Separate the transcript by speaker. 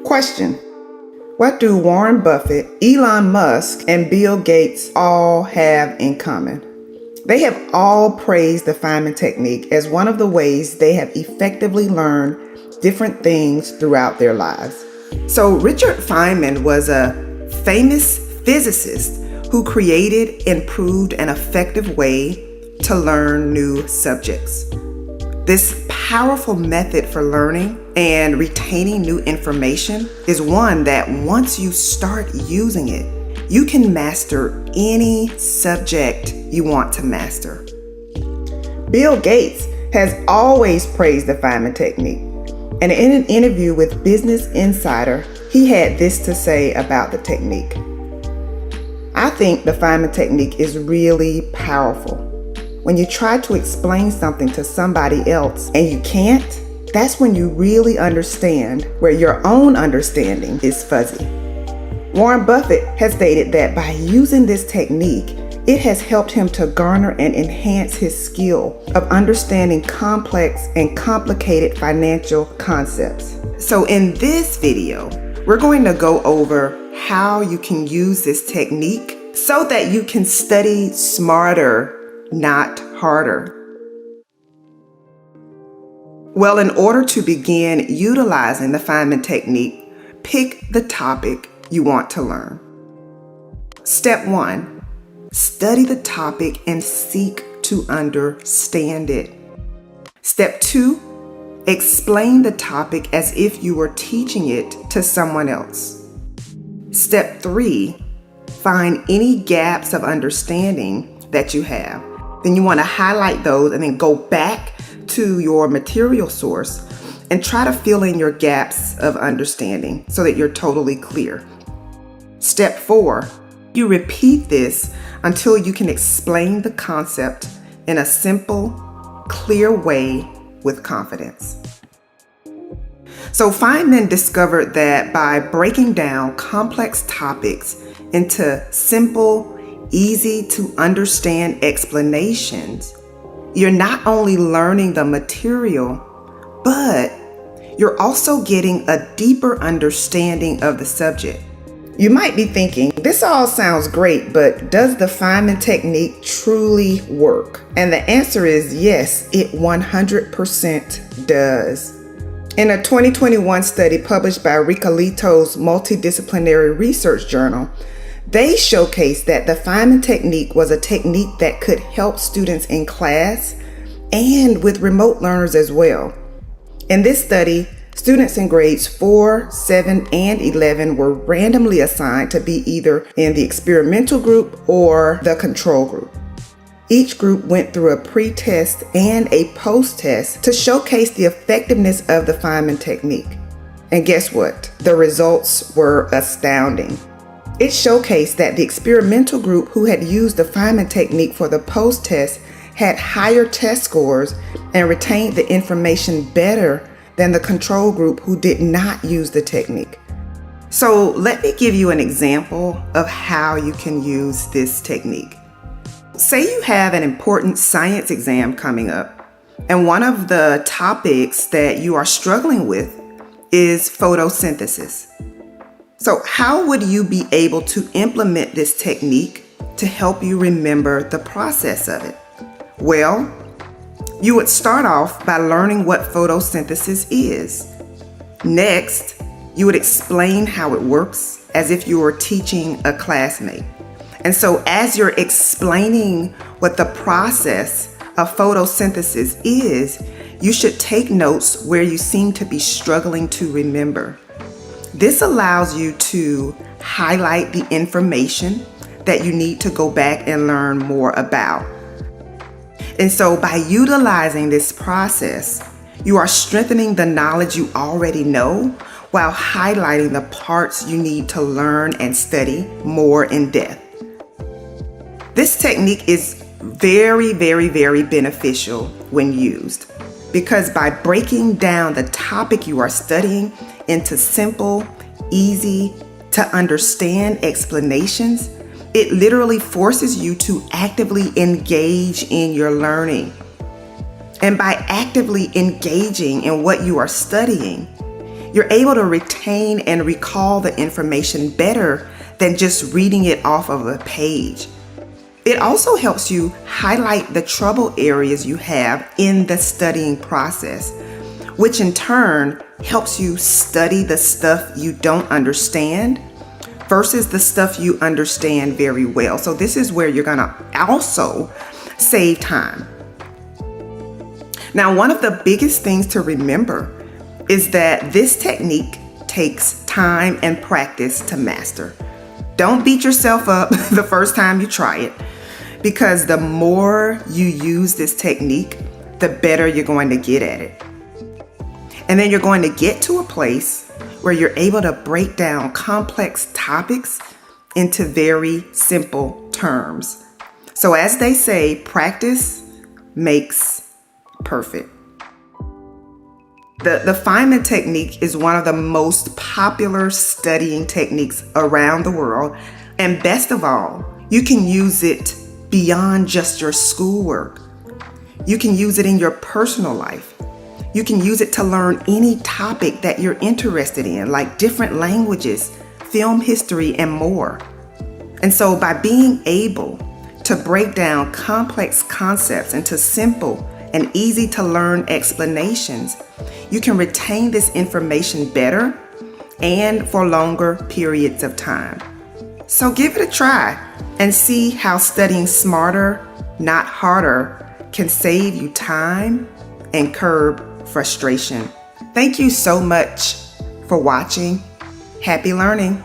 Speaker 1: Question: what do Warren Buffett, Elon Musk, and Bill Gates all have in common? They have all praised the Feynman technique as one of the ways they have effectively learned different things throughout their lives. So Richard Feynman was a famous physicist who created and proved an effective way to learn new subjects. This powerful method for learning and retaining new information is one that once you start using it, you can master any subject you want to master. Bill Gates has always praised the Feynman technique, and in an interview with Business Insider, he had this to say about the technique. I think the Feynman technique is really powerful. When you try to explain something to somebody else and you can't, that's when you really understand where your own understanding is fuzzy. Warren Buffett has stated that by using this technique, it has helped him to garner and enhance his skill of understanding complex and complicated financial concepts. So in this video, we're going to go over how you can use this technique so that you can study smarter, not harder. Well, in order to begin utilizing the Feynman technique, pick the topic you want to learn. Step 1. Study the topic and seek to understand it. Step 2. Explain the topic as if you were teaching it to someone else. Step 3. Find any gaps of understanding that you have. Then you want to highlight those and then go back to your material source and try to fill in your gaps of understanding so that you're totally clear. Step 4. You repeat this until you can explain the concept in a simple, clear way with confidence. So Feynman discovered that by breaking down complex topics into simple, easy to understand explanations, you're not only learning the material, but you're also getting a deeper understanding of the subject. You might be thinking, this all sounds great, but does the Feynman technique truly work? And the answer is yes, it 100% does. In a 2021 study published by Ricolito's Multidisciplinary Research Journal, they showcased that the Feynman technique was a technique that could help students in class and with remote learners as well. In this study, students in grades 4, 7, and 11 were randomly assigned to be either in the experimental group or the control group. Each group went through a pre-test and a post-test to showcase the effectiveness of the Feynman technique. And guess what? The results were astounding. It showcased that the experimental group who had used the Feynman technique for the post-test had higher test scores and retained the information better than the control group who did not use the technique. So let me give you an example of how you can use this technique. Say you have an important science exam coming up, and one of the topics that you are struggling with is photosynthesis. So how would you be able to implement this technique to help you remember the process of it? Well, you would start off by learning what photosynthesis is. Next, you would explain how it works as if you were teaching a classmate. And so as you're explaining what the process of photosynthesis is, you should take notes where you seem to be struggling to remember. This allows you to highlight the information that you need to go back and learn more about. And so by utilizing this process, you are strengthening the knowledge you already know while highlighting the parts you need to learn and study more in depth. This technique is very, very, very beneficial when used because by breaking down the topic you are studying into simple, easy to understand explanations, it literally forces you to actively engage in your learning. And by actively engaging in what you are studying, You're able to retain and recall the information better than just reading it off of a page. It also helps you highlight the trouble areas you have in the studying process, which in turn helps you study the stuff you don't understand versus the stuff you understand very well. So this is where you're gonna also save time. Now, one of the biggest things to remember is that this technique takes time and practice to master. Don't beat yourself up the first time you try it, because the more you use this technique, the better you're going to get at it. And then you're going to get to a place where you're able to break down complex topics into very simple terms. So as they say, practice makes perfect. The Feynman technique is one of the most popular studying techniques around the world. And best of all, you can use it beyond just your schoolwork. You can use it in your personal life. You can use it to learn any topic that you're interested in, like different languages, film history, and more. And so by being able to break down complex concepts into simple and easy to learn explanations, you can retain this information better and for longer periods of time. So give it a try and see how studying smarter, not harder, can save you time and curb frustration. Thank you so much for watching. Happy learning.